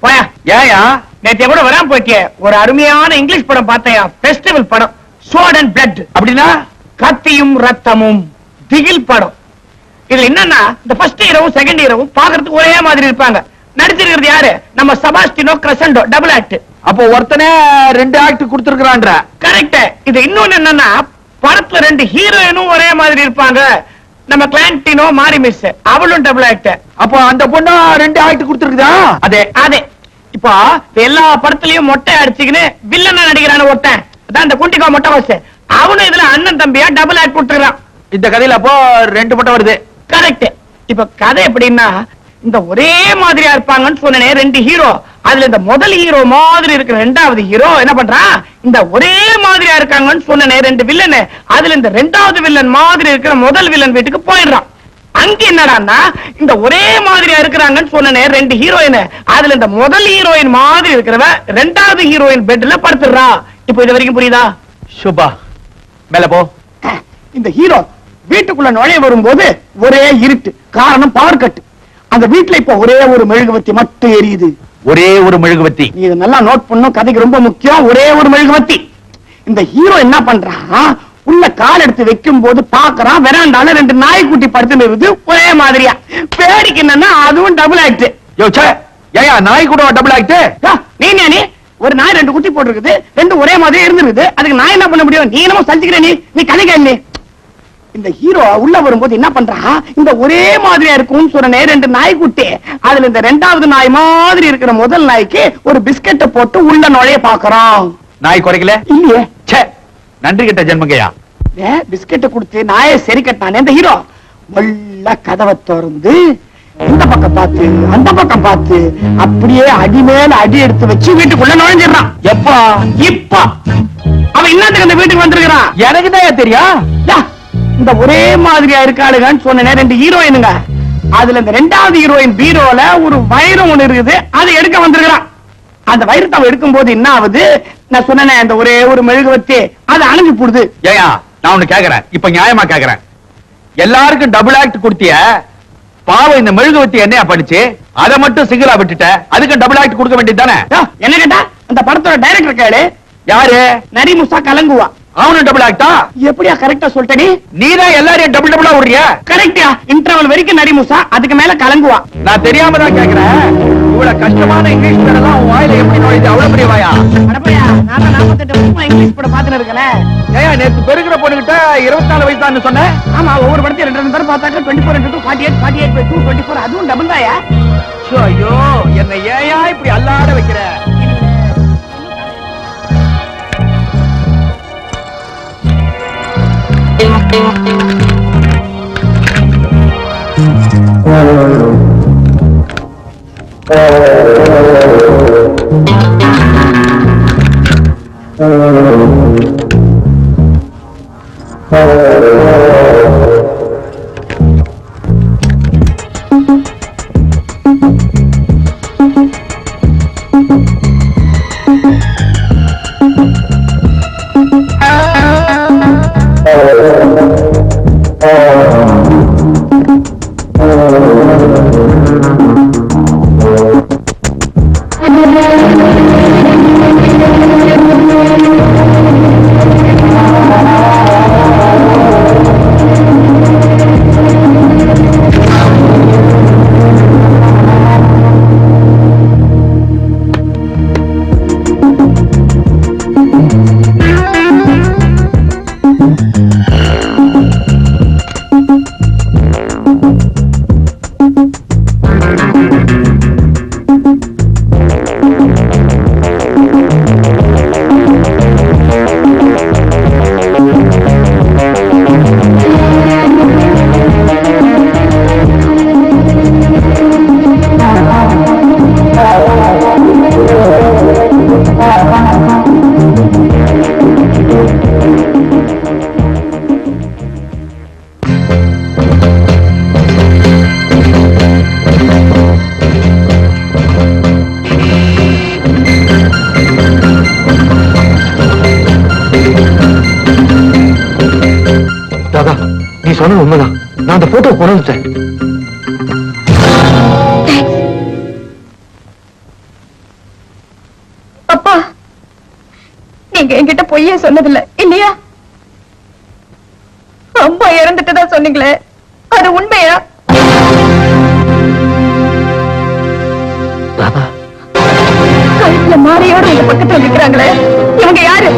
போயா ஏயா நேற்று கூட வராம போயிட்டியே ஒரு அருமையான இங்கிலீஷ் படம் பார்த்தையா ஃபெஸ்டிவல் படம் சோட் அண்ட் பிளட் அப்படின்னா கத்தியும் ரத்தமும் திகில் படம் இதுல என்னன்னா இந்த ஃபர்ஸ்ட் ஹீரோவும் செகண்ட் ஹீரோவும் பாக்குறதுக்கு ஒரே மாதிரி இருப்பாங்க நடிச்சிருக்கிறது யாரு நம்ம செபாஸ்டினோ கிரசண்டோ டபுள் ஆக்ட் அப்போ ஒருத்தனே 2 ஆக்ட் கொடுத்திருக்கான்ற கரெக்ட் இது இன்னொன்னு என்னன்னா படத்துல 2 ஹீரோயினும் ஒரே மாதிரி இருப்பாங்க நம்ம கிளாண்டினோ மாரி மிஸ் அவளும் டபுள் ஆக்ட் அப்போ அந்த பொண்ணு 2 ஆக்ட் கொடுத்திருக்குதா அதே அதே இப்போ எல்லா படத்துலயும் மொட்டை அடிச்சுக்கின்னு வில்லனா நடிக்கிறான ஒருத்தன் அதான் இந்த குண்டிகா மொட்டை வாசு அவனும் இதுல அண்ணன் தம்பியா டபுள் ஆக்ட் கொடுத்துருக்கான் இந்த கதையில அப்போ 2 மொட்டை வருது கரெக்ட் இப்ப கதை எப்படின்னா இந்த ஒரே மாதிரியா இருப்பாங்கன்னு சொன்னனே 2 ஹீரோ அதுல இந்த முதல் ஹீரோ மாதிரி இருக்கிற 2வது ஹீரோ என்ன பண்றான் இந்த ஒரே மாதிரியா இருக்காங்கன்னு சொன்னனே 2 வில்லன் அதுல இந்த 2வது வில்லன் மாதிரி இருக்கிற முதல் வில்லன் வீட்டுக்கு போயிடுறான் அங்க என்னடான்னா இந்த ஒரே மாதிரியா இருக்கிறாங்கன்னு சொன்னனே 2 ஹீரோயின் அதுல இந்த முதல் ஹீரோயின் மாதிரி இருக்கிறவ 2வது ஹீரோயின் பெட்ல படுத்துறா இப்போ இது வரைக்கும் புரியுதா சுபா மேல போ இந்த ஹீரோ வீட்டுக்குள்ள நுழைய வரும்போது ஒரே இருட்டு காரணம் பவர் கட் அந்த வீட்டுல இப்ப ஒரே ஒரு மெழுகுவத்தி மட்டும் எரியுது ஒரே ஒரு மெழுகுவத்தி நீ இதை நல்லா நோட் பண்ணும் கதைக்கு ரொம்ப முக்கியம் ஒரே ஒரு மெழுகுவத்தி இந்த ஹீரோ என்ன பண்றான் உள்ள கால் எடுத்து வைக்கும் போது பாக்குறான் வெராண்டால 2 நாய்க்குட்டி படுத்து இருக்குது ஒரே மாதிரியா பேடிக்கு என்னன்னா அதுவும் டபுள் ஆக்ட் ஏயா நாய் கூட டபுள் ஆக்ட் நீ ஒரு நாய் 2 குட்டி போட்டுருக்குது 2 ஒரே மாதிரி இருந்திருக்குது அதுக்கு நான் என்ன பண்ண முடியும் நீ என்னமோ சலிச்சுக்கிற நீ கதைக்க நீ இந்த ஹீரோ உள்ள வரும்போது என்ன பண்றான் இந்த ஒரே மாதிரியா இருக்கும்னு சொன்ன 2 நாய்க்குட்டி அதுல இந்த 2வது நாய் மாதிரி இருக்கிற முதல் நாய்க்கு ஒரு பிஸ்கெட்டை போட்டு உள்ள நுழைய பாக்குறான் நாய் குறைக்கல இல்லையே நன்றி கிட்ட ஜென்மங்கயா பிஸ்கெட்டை கொடுத்து நாயை சரி கட்டினானே இந்த ஹீரோ வல்ல கதவை திறந்து இந்த பக்கம் பார்த்து அந்த பக்கம் பார்த்து அப்படியே அடி மேல அடி எடுத்து வச்சு வீட்டுக்குள்ள நுழைஞ்சிடறான் எப்பா இப்ப அவன் என்னத்துக்கு அந்த வீட்டுக்கு வந்திருக்கிறான் எனக்கு தான் தெரியும் இந்த ஒரே மாதிரியா இருக்காளுங்கன்னு சொன்ன 2 ஹீரோயினுங்க அதுல இந்த 2வது ஹீரோயின் பீரோல ஒரு வைரம் ஒண்ணு இருக்குது அதை எடுக்க வந்திருக்கிறான் அந்த வைரத்தை அவன் எடுக்கும் போது என்ன ஆகுது நான் சொன்னேன் அந்த ஒரே ஒரு மெழுகுவத்தி அது அணைஞ்சு போடுது ஏயா நான் ஒண்ணு கேக்குறேன் இப்ப நியாயமா கேக்குறேன் எல்லாருக்கும் டபுள் ஆக்ட் கொடுத்திய பாவம் இந்த மெழுகுவத்தி என்னையா படிச்சு அதை மட்டும் சிங்கிளா விட்டுட்ட அதுக்கு டபுள் ஆக்ட் கொடுக்க வேண்டியது தானே என்ன கேட்டா அந்த படத்தோட டைரக்டர் கேளு யாரு நரிமுசா கலங்குவா அவனும் டபுள் ஆக்டா எப்படியா கரெக்டா சொல்லிட்ட நீதான் எல்லாரையும் டபுள் டபுளா விடுறியா கரெக்டா இன்டர்வல் வரைக்கும் நரிமுசா அதுக்கு மேல கலங்குவா நான் தெரியாம தான் கேக்குறேன் இவ்வளவு கஷ்டமான இங்கிலீஷ் படம் உன் வாயில எப்படி நுழையுது அவ்வளவு பெரிய வாயா அடப்பையா நான் 48 வருஷமா இங்கிலீஷ் படம் பாத்துட்டு இருக்கேன் ஏயா நேத்து பெருகிற பொண்ணுகிட்ட 24 வயசு தான் சொன்னேன் ஆமா ஒவ்வொரு படத்தையும் 2 தடவை பார்த்தாக்க 24 into 48 48 by 2 24 அதுவும் டபுள் தாயா ஐயோ என்ன ஏயா இப்படி அல்லாட வைக்கிற சொன்னது உண்மைதான். நான் அந்த போட்டோ கொண்டு வந்துட்டேன். நீங்க என்கிட்ட பொய்யே சொன்னதில்ல இல்லையா? அம்மா இறந்துட்டுதான் சொன்னீங்களே, அது உண்மையா? கழுத்துல மாலையோட உங்க பக்கத்துல நிக்கிறாங்களே, இவங்க யாரு?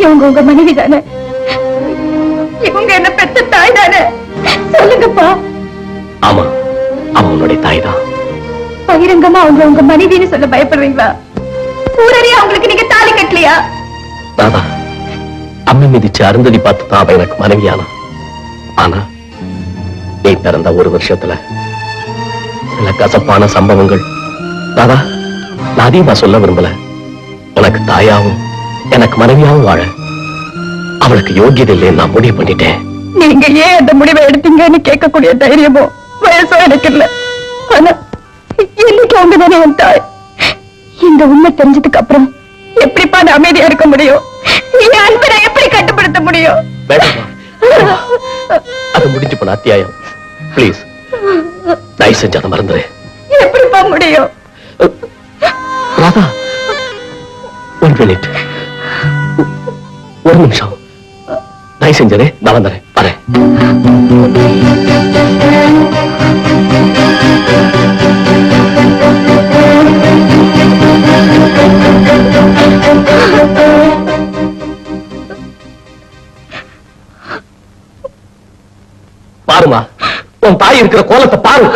இவங்க உங்க மனைவி தானே? இவங்க என்ன பெத்த தாய் தானே? சொல்லுங்கப்பா. ஆமா, அவனுடைய தாய் தான். பகிரங்கமா அவங்க உங்க மனைவின்னு சொல்ல பயப்படுறீங்களா? ஊரறியா அவங்களுக்கு நீங்க தாலி கட்டலையா? தாதா, அம்மி மிதிச்சு அருந்ததி பார்த்து தான் அவ எனக்கு மனைவியானா. ஆனா நீ பிறந்த ஒரு வருஷத்துல சில கசப்பான சம்பவங்கள். தாதா, நான் அதிகமா சொல்ல விரும்பல. உனக்கு தாயாவும் எனக்கு மனைவியாவும் வாழ அவளுக்கு யோகியதை இல்லைன்னு நான் முடிவு பண்ணிட்டேன். நீங்க ஏன் அந்த முடிவை எடுத்தீங்கன்னு கேட்கக்கூடிய தைரியமோ வயசோ எனக்கு இல்ல. ஆனா இன்னைக்கு அவங்க தானே என் தாய். இந்த உண்மை தெரிஞ்சதுக்கு அப்புறம் எப்படிப்பா நான் அமைதியா இருக்க முடியும்? என் அன்பை நான் எப்படி கட்டுப்படுத்த முடியும்? வேண்டாமா, அது முடிஞ்சு போன அத்தியாயம். பிளீஸ் தயவு செஞ்சு அதை மறந்துரு. எப்படிப்பா முடியும்? ராதா, ஒன் மினிட், ஒரு நிமிஷம் தயவு செஞ்சதே. நான் வந்துறேன், வரேன். பாருமா, உன் தாய் இருக்கிற கோலத்தை பாரு.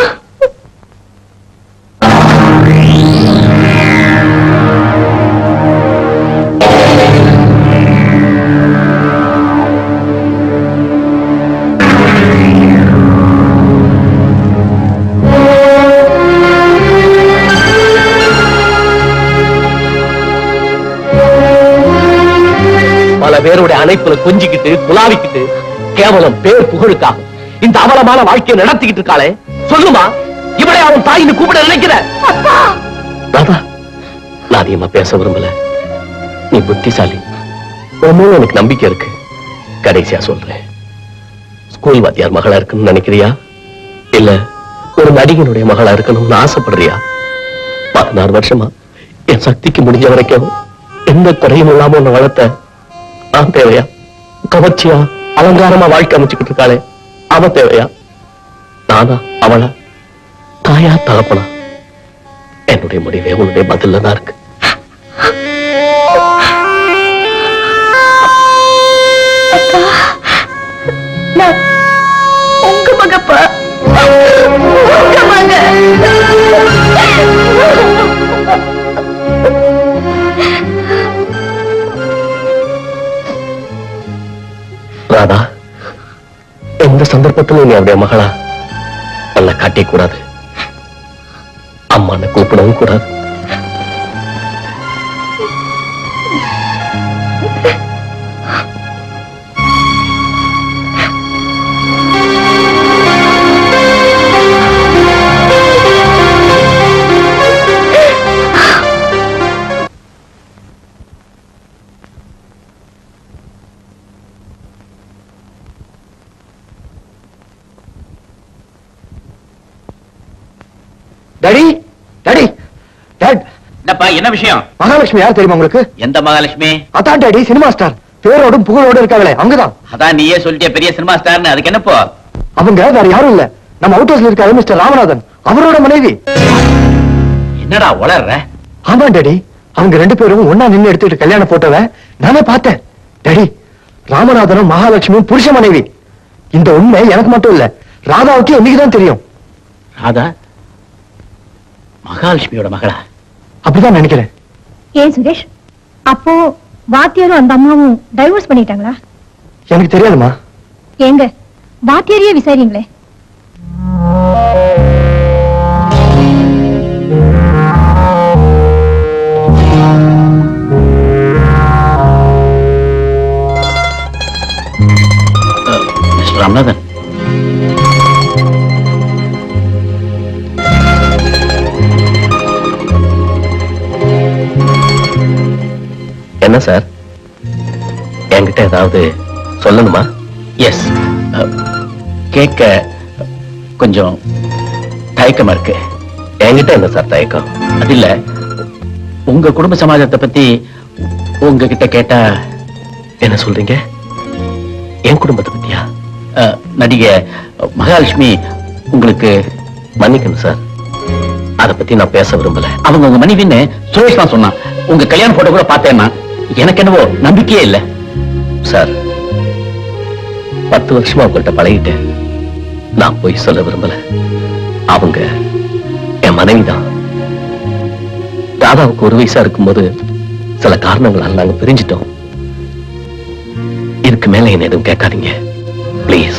பல பேருடைய அணைப்புல கொஞ்சிக்கிட்டு குலாவிக்கிட்டு கேவலம் பேர் புகழுக்காக இந்த அவலமான வாழ்க்கையை நடத்திக்கிட்டு இருக்காளே, சொல்லுமா, இவளை அவன் தாயின்னு கூப்பிட நினைக்கிற? தாதா, நான் அதிகமா பேச விரும்பல. நீ புத்திசாலி, உன் மேல எனக்கு நம்பிக்கை இருக்கு. கடைசியா சொல்றேன், ஸ்கூல் வாத்தியார் மகளா இருக்கணும்னு நினைக்கிறியா, இல்ல ஒரு நடிகனுடைய மகளா இருக்கணும்னு ஆசைப்படுறியா? 16 வருஷமா என் சக்திக்கு முடிஞ்ச வரைக்கும் எந்த குறையும் இல்லாம உன்னை வளர்த்த நான் தேவையா? கவர்ச்சியா அலங்காரமா வாழ்க்கை அமைச்சுக்கிட்டு இருக்காளே, அவ தேவையா? நானா அவளா? தாயா தகப்பனா? என்னுடைய முடிவே உன்னுடைய பதில்ல தான் இருக்கு. உங்க மகப்பா, உங்க மக. ராதா, எந்த சந்தர்ப்பத்திலும் நீ அவருடைய மகளா நல்ல காட்டிய கூடாது, அம்மான்னு கூப்பிடவும் கூடாது. Daddy, daddy, dot. என்னப்பா, என்ன விஷயம்? மகாலட்சுமி யார் தெரியுமா உங்களுக்கு? எந்த மகாலட்சுமி? அதான் டாடி, சினிமா ஸ்டார், பேரோடும் புகழோடு இருக்காங்களே, அவங்கதான். அதான் நீயே சொல்லிட்டிய பெரிய சினிமா ஸ்டார்னு, அதுக்கு என்னப்போ? அவங்க வேற யாரும் இல்ல, நம்ம அவுட் ஹவுஸ்ல இருக்காரு மிஸ்டர் ராமநாதன், அவரோட மனைவி. என்னடா உளர்ற? ஆமா டாடி, அவங்க 2 பேரும் ஒன்னா நின்னு எடுத்துட்டு கல்யாணம் போட்டவ நானே பார்த்தேன். டாடி, ராமநாதனும் மகாலட்சுமியும் புருஷ மனைவி. இந்த உண்மை எனக்கு மட்டும் இல்ல, ராதாவுக்கு என்னைக்குதான் தெரியும். ராதா மகாலட்சுமியோட மகளா? அப்படிதான் நினைக்கிறேன். ஏன் சுரேஷ், அப்போ வாத்தியாரும் அந்த அம்மாவும் டைவர்ஸ் பண்ணிட்டாங்களா? எனக்கு தெரியாதுமா. ஏங்க வாத்தியாரையே விசாரிங்களே. மிஸ்டர் ராமநாதன், என்ன சார், என்கிட்ட ஏதாவது சொல்லணுமா? எஸ், கேட்க கொஞ்சம் தயக்கமா இருக்கு. என்கிட்ட என்ன சார் தயக்கம்? அது இல்ல, உங்க குடும்ப சமாஜத்தை பத்தி உங்ககிட்ட கேட்டா என்ன சொல்றீங்க? என் குடும்பத்தை பத்தியா? நடிகை மகாலட்சுமி உங்களுக்கு மன்னிக்கணும் சார், அத பத்தி நான் பேச விரும்பல. அவங்க உங்க மனைவின்னு சுரேஷ் தான் சொன்னான். உங்க கல்யாண போட்டோ கூட பார்த்தேன்னா எனக்கு என்னவோ நம்பிக்கையே இல்ல. சார், 10 வருஷமா உங்கள்கிட்ட பழகிட்டேன். நான் போய் சொல்ல விரும்பல. அவங்க என் மனைவிதான். ராதாவுக்கு 1 வயசா இருக்கும்போது சில காரணங்களால் நாங்க பிரிஞ்சிட்டோம். இதுக்கு மேல என்ன எதுவும் கேட்காதீங்க ப்ளீஸ்.